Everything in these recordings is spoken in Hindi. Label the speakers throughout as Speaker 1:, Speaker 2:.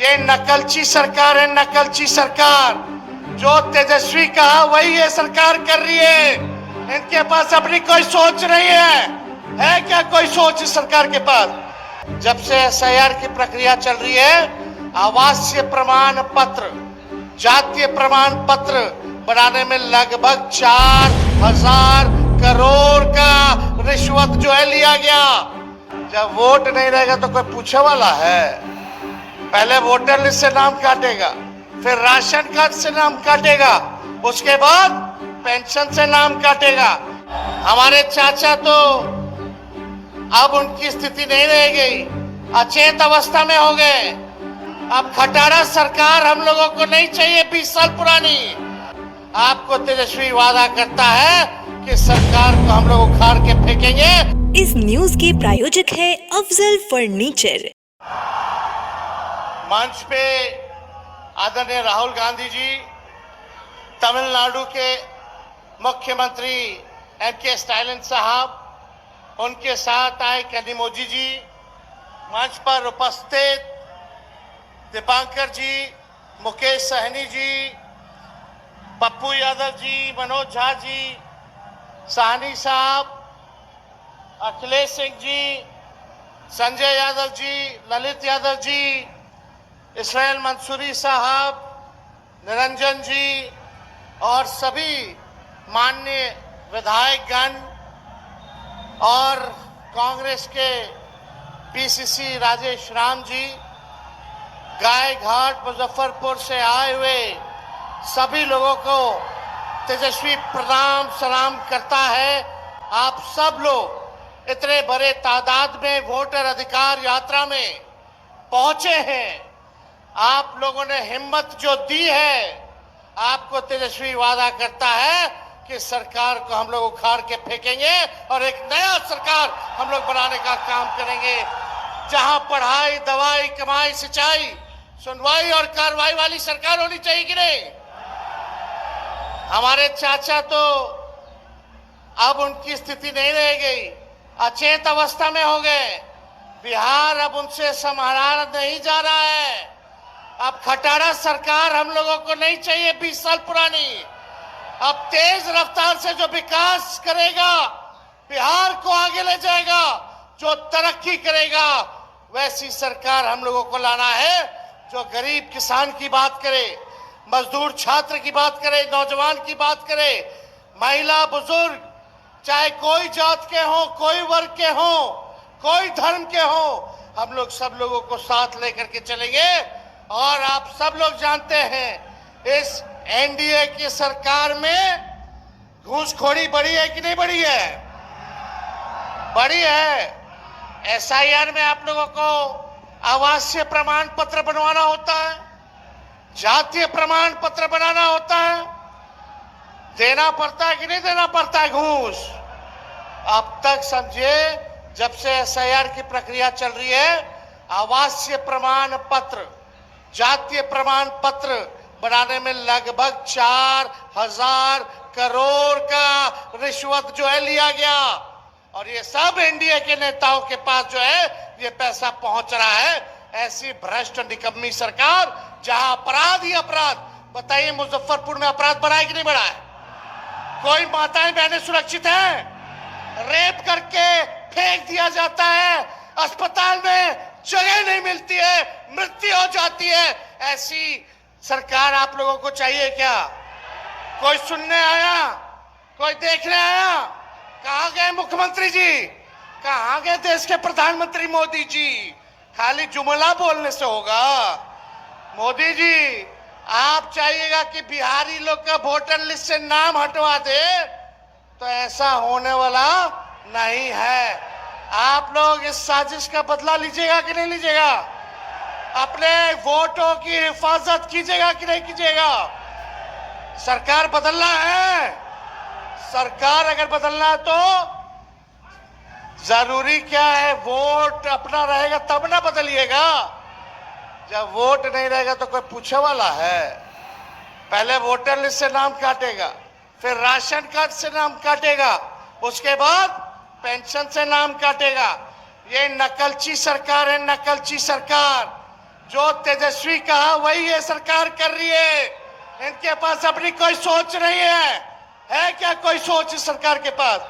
Speaker 1: ये नकलची सरकार है, नकलची सरकार। जो तेजस्वी कहा वही ये सरकार कर रही है। इनके पास अपनी कोई सोच नहीं है क्या कोई सोच इस सरकार के पास? जब से एसआईआर की प्रक्रिया चल रही है, आवासीय प्रमाण पत्र, जातीय प्रमाण पत्र बनाने में लगभग 4,000 करोड़ का रिश्वत जो है लिया गया। जब वोट नहीं रहेगा तो कोई पूछे वाला है? पहले वोटर लिस्ट से नाम काटेगा, फिर राशन कार्ड से नाम काटेगा, उसके बाद पेंशन से नाम काटेगा। हमारे चाचा तो अब उनकी स्थिति नहीं रह गई, अचेत अवस्था में हो गए। अब खटारा सरकार हम लोगों को नहीं चाहिए 20 साल पुरानी। आपको तेजस्वी वादा करता है कि सरकार को हम लोग उखाड़ के फेंकेंगे।
Speaker 2: इस न्यूज के प्रायोजक है अफजल फर्नीचर।
Speaker 1: मंच पे आदरणीय राहुल गांधी जी, तमिलनाडु के मुख्यमंत्री एम.के. स्टालिन साहब, उनके साथ आए कनिमोझी जी, मंच पर उपस्थित दीपांकर जी, मुकेश सहनी जी, पप्पू यादव जी, मनोज झा जी, साहनी साहब, अखिलेश सिंह जी, संजय यादव जी, ललित यादव जी, इसराइल मंसूरी साहब, निरंजन जी और सभी माननीय विधायकगण और कांग्रेस के पीसीसी राजेश राम जी, गाय घाट मुजफ्फरपुर से आए हुए सभी लोगों को तेजस्वी प्रणाम सलाम करता है। आप सब लोग इतने बड़े तादाद में वोटर अधिकार यात्रा में पहुंचे हैं। आप लोगों ने हिम्मत जो दी है, आपको तेजस्वी वादा करता है कि सरकार को हम लोग उखाड़ के फेंकेंगे और एक नया सरकार हम लोग बनाने का काम करेंगे, जहां पढ़ाई, दवाई, कमाई, सिंचाई, सुनवाई और कार्रवाई वाली सरकार होनी चाहिए कि नहीं? हमारे चाचा तो अब उनकी स्थिति नहीं रह गई, अचेत अवस्था में हो गए। बिहार अब उनसे संभाला नहीं जा रहा है। अब खटारा सरकार हम लोगों को नहीं चाहिए 20 साल पुरानी। अब तेज रफ्तार से जो विकास करेगा, बिहार को आगे ले जाएगा, जो तरक्की करेगा, वैसी सरकार हम लोगों को लाना है, जो गरीब किसान की बात करे, मजदूर छात्र की बात करे, नौजवान की बात करे, महिला बुजुर्ग, चाहे कोई जात के हो, कोई वर्ग के हो, कोई धर्म के हो, हम लोग सब लोगों को साथ लेकर के चलेंगे। और आप सब लोग जानते हैं इस एनडीए की सरकार में घूसखोरी बढ़ी है कि नहीं बढ़ी है? बढ़ी है। एसआईआर में आप लोगों को आवासीय प्रमाण पत्र बनवाना होता है, जातीय प्रमाण पत्र बनाना होता है, देना पड़ता है कि नहीं देना पड़ता है घूस? अब तक समझिए, जब से एसआईआर की प्रक्रिया चल रही है, आवासीय प्रमाण पत्र, जातीय प्रमाण पत्र बनाने में लगभग 4,000 करोड़ का रिश्वत जो है लिया गया। और ये सब एनडीए के नेताओं के पास जो है ये पैसा पहुंच रहा है। ऐसी भ्रष्ट निकम्मी सरकार, जहां अपराध ही अपराध। बताइए, मुजफ्फरपुर में अपराध बढ़ा है कि नहीं बढ़ा है? कोई माताएं बहनें सुरक्षित हैं? रेप करके फेंक दिया जाता है, अस्पताल में जगह नहीं मिलती है, मृत्यु हो जाती है। ऐसी सरकार आप लोगों को चाहिए क्या? कोई सुनने आया? कोई देखने आया? कहां गए मुख्यमंत्री जी? कहां गए देश के प्रधानमंत्री मोदी जी? खाली जुमला बोलने से होगा? मोदी जी, आप चाहिएगा कि बिहारी लोग का वोटर लिस्ट से नाम हटवा दे, तो ऐसा होने वाला नहीं है। आप लोग इस साजिश का बदला लीजिएगा कि नहीं लीजिएगा? अपने वोटों की हिफाजत कीजिएगा कि नहीं कीजिएगा? सरकार बदलना है। सरकार अगर बदलना है तो जरूरी क्या है? वोट अपना रहेगा तब ना बदलिएगा। जब वोट नहीं रहेगा तो कोई पूछे वाला है? पहले वोटर लिस्ट से नाम काटेगा, फिर राशन कार्ड से नाम काटेगा, उसके बाद पेंशन से नाम काटेगा। ये नकलची सरकार है, नकलची सरकार। जो तेजस्वी कहा वही ये सरकार कर रही है। इनके पास अपनी कोई सोच नहीं है क्या कोई सोच इस सरकार के पास?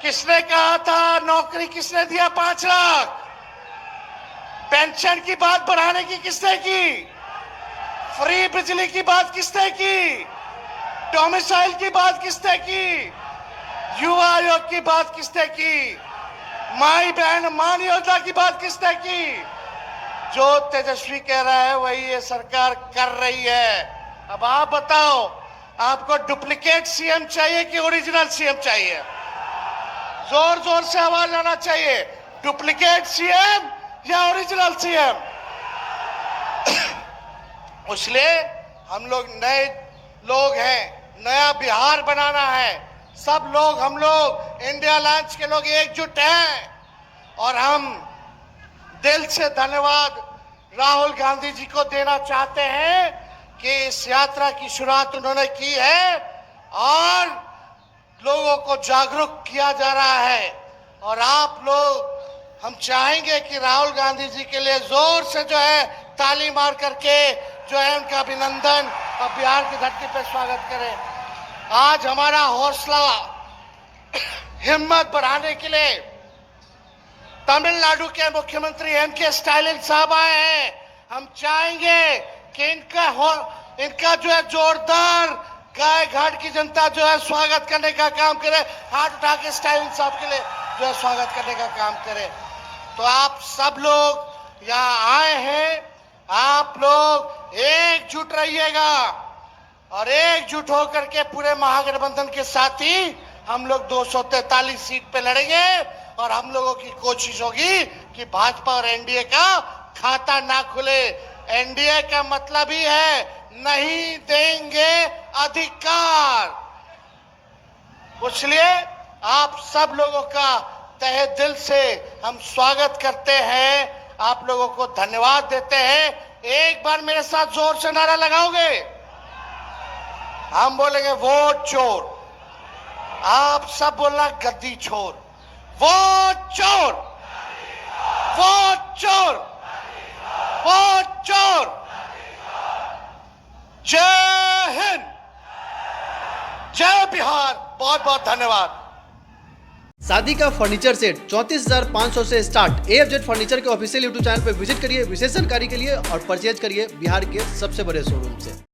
Speaker 1: किसने कहा था नौकरी किसने दिया 5 लाख? पेंशन की बात बढ़ाने की किसने की? फ्री बिजली की बात किसने की? डोमिसाइल की बात किसने की? युवा आयोग की बात किसने की? माई बहन मान योजना की बात किसने की? जो तेजस्वी कह रहा है वही ये सरकार कर रही है। अब आप बताओ, आपको डुप्लीकेट सीएम चाहिए कि ओरिजिनल सीएम चाहिए? जोर जोर से आवाज आना चाहिए। डुप्लीकेट सीएम या ओरिजिनल सीएम? इसलिए हम लोग नए लोग हैं, नया बिहार बनाना है। सब लोग हम लोग इंडिया अलायंस के लोग एकजुट हैं और हम दिल से धन्यवाद राहुल गांधी जी को देना चाहते हैं कि इस यात्रा की शुरुआत उन्होंने की है और लोगों को जागरूक किया जा रहा है। और आप लोग, हम चाहेंगे कि राहुल गांधी जी के लिए जोर से जो है ताली मार करके जो है उनका अभिनंदन और बिहार की धरती पर स्वागत करें। आज हमारा हौसला हिम्मत बढ़ाने के लिए तमिलनाडु के मुख्यमंत्री एम.के. स्टालिन साहब आए हैं। हम चाहेंगे कि इनका जो है जोरदार गाय घाट की जनता जो है स्वागत करने का काम करे, हाथ उठा के स्टालिन साहब के लिए जो है स्वागत करने का काम करे। तो आप सब लोग यहाँ आए हैं, आप लोग एकजुट रहिएगा और एकजुट होकर के पूरे महागठबंधन के साथ ही हम लोग 243 सीट पे लड़ेंगे और हम लोगों की कोशिश होगी कि भाजपा और एनडीए का खाता ना खुले। एनडीए का मतलब ही है नहीं देंगे अधिकार। इसलिए आप सब लोगों का तहे दिल से हम स्वागत करते हैं, आप लोगों को धन्यवाद देते हैं। एक बार मेरे साथ जोर से नारा लगाओगे? हम बोलेंगे वोट चोर, आप सब बोलना गद्दी छोर। वोट चोर, वोट चोर, वोट चोर। जय हिंद, जय बिहार। बहुत बहुत धन्यवाद।
Speaker 3: शादी का फर्नीचर सेट 34,500 से स्टार्ट। AFZ फर्नीचर के ऑफिशियल यूट्यूब चैनल पर विजिट करिए विशेष जानकारी के लिए और परचेज करिए बिहार के सबसे बड़े शोरूम से।